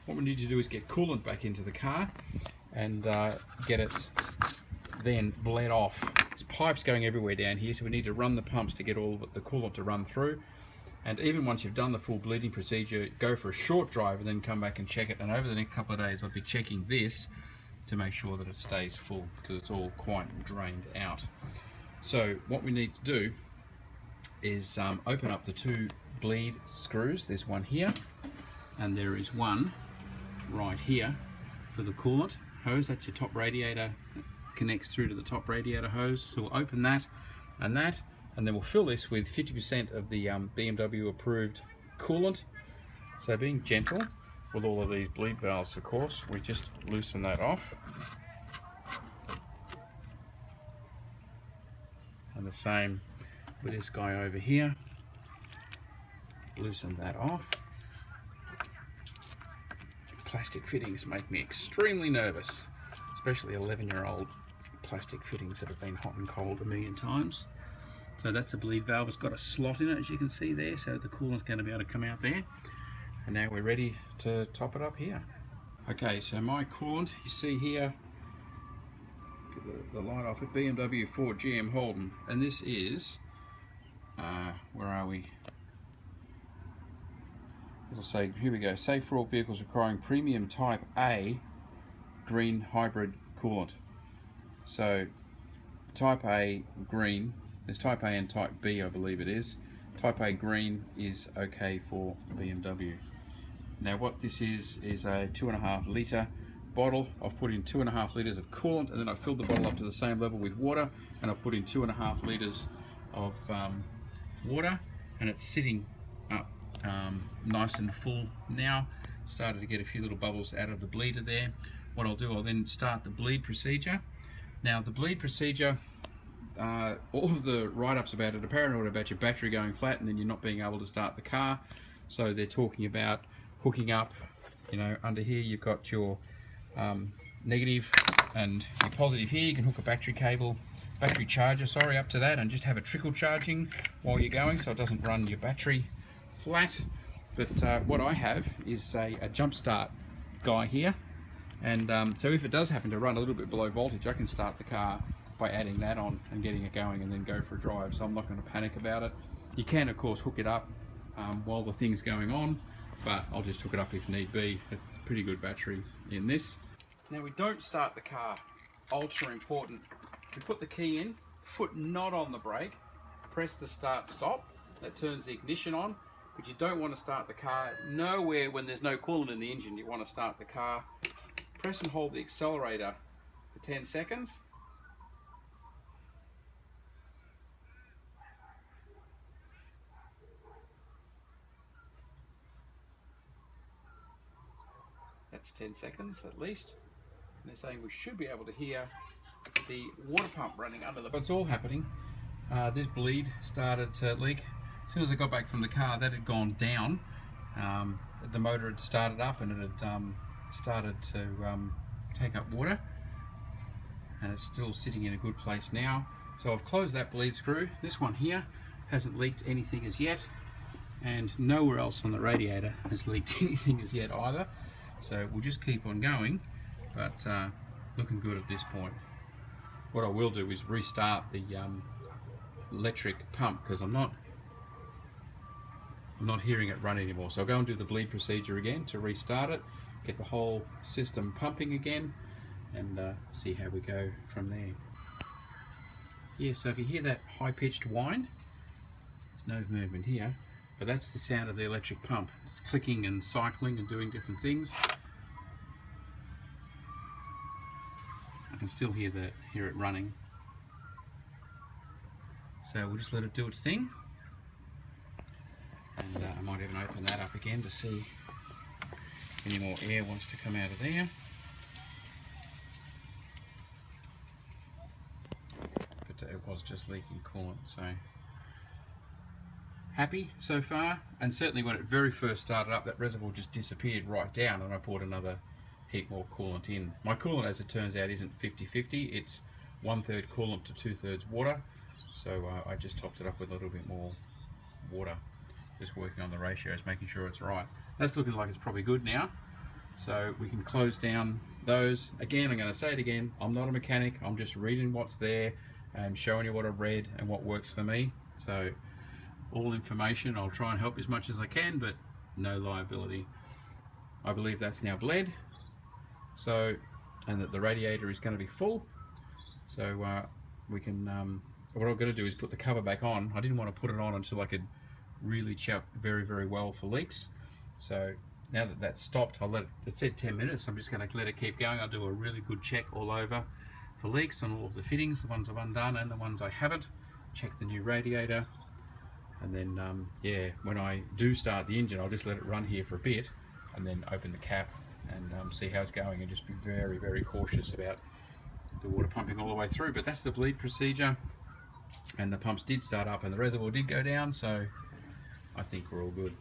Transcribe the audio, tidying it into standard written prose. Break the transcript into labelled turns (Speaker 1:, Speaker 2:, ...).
Speaker 1: what we need to do is get coolant back into the car and get it then bled off. There's pipes going everywhere down here, so we need to run the pumps to get all the coolant to run through. And even once you've done the full bleeding procedure, go for a short drive and then come back and check it. And over the next couple of days I'll be checking this to make sure that it stays full, because it's all quite drained out. So what we need to do is open up the two bleed screws. There's one here and there is one right here for the coolant hose. That's your top radiator, connects through to the top radiator hose. So we'll open that, and then we'll fill this with 50% of the BMW approved coolant. So being gentle with all of these bleed valves, of course, we just loosen that off. And the same with this guy over here. Loosen that off. Plastic fittings make me extremely nervous, especially 11-year-old plastic fittings that have been hot and cold a million times. So that's the bleed valve. It's got a slot in it, as you can see there, so the coolant's going to be able to come out there. And now we're ready to top it up here. Okay, so my coolant, you see here, get the light off at BMW, Ford, GM, Holden, and this is, where are we? It'll say, here we go, safe for all vehicles requiring premium type A green hybrid coolant. So type A green, there's type A and type B, I believe it is. Type A green is okay for BMW. Now what this is a 2.5 litre bottle. I've put in 2.5 litres of coolant, and then I've filled the bottle up to the same level with water, and I've put in 2.5 litres of water, and it's sitting up nice and full now. Started to get a few little bubbles out of the bleeder there. What I'll do, I'll then start the bleed procedure. Now the bleed procedure, all of the write-ups about it are paranoid about your battery going flat and then you're not being able to start the car. So they're talking about hooking up, you know, under here you've got your negative and your positive here. You can hook a battery charger, sorry, up to that and just have a trickle charging while you're going so it doesn't run your battery flat. But what I have is a jump start guy here, and so if it does happen to run a little bit below voltage, I can start the car by adding that on and getting it going and then go for a drive. So I'm not going to panic about it. You can of course hook it up while the thing's going on, but I'll just hook it up if need be. It's a pretty good battery in this. Now we don't start the car, ultra important. We put the key in, foot not on the brake, press the start stop, that turns the ignition on, but you don't want to start the car nowhere when there's no coolant in the engine. You want to start the car, press and hold the accelerator for 10 seconds. That's 10 seconds at least. And they're saying we should be able to hear the water pump running under the... What's all happening, this bleed started to leak. As soon as I got back from the car, that had gone down. The motor had started up and it had started to take up water, and it's still sitting in a good place now. So I've closed that bleed screw. This one here hasn't leaked anything as yet, and nowhere else on the radiator has leaked anything as yet either. So we'll just keep on going, but looking good at this point. What I will do is restart the electric pump, because I'm not hearing it run anymore. So I'll go and do the bleed procedure again to restart it, get the whole system pumping again, and see how we go from there. Yeah, so if you hear that high-pitched whine, there's no movement here, but that's the sound of the electric pump. It's clicking and cycling and doing different things. I can still hear it running. So we'll just let it do its thing. And I might even open that up again to see if any more air wants to come out of there. But it was just leaking coolant, so happy so far. And certainly when it very first started up, that reservoir just disappeared right down and I poured another heap more coolant in. My coolant, as it turns out, isn't 50-50, it's 1/3 coolant to 2/3 water. So I just topped it up with a little bit more water. Just working on the ratios, making sure it's right. That's looking like it's probably good now. So we can close down those. Again, I'm going to say it again, I'm not a mechanic, I'm just reading what's there and showing you what I've read and what works for me. So all information, I'll try and help as much as I can, but no liability. I believe that's now bled, so, and that the radiator is going to be full. So we can, what I'm going to do is put the cover back on. I didn't want to put it on until I could really check very, very well for leaks. So now that that's stopped, I'll let it said 10 minutes, I'm just going to let it keep going. I'll do a really good check all over for leaks on all of the fittings, the ones I've undone and the ones I haven't. Check the new radiator, and then yeah, when I do start the engine, I'll just let it run here for a bit and then open the cap and see how it's going, and just be very, very cautious about the water pumping all the way through. But that's the bleed procedure, and the pumps did start up and the reservoir did go down, so I think we're all good.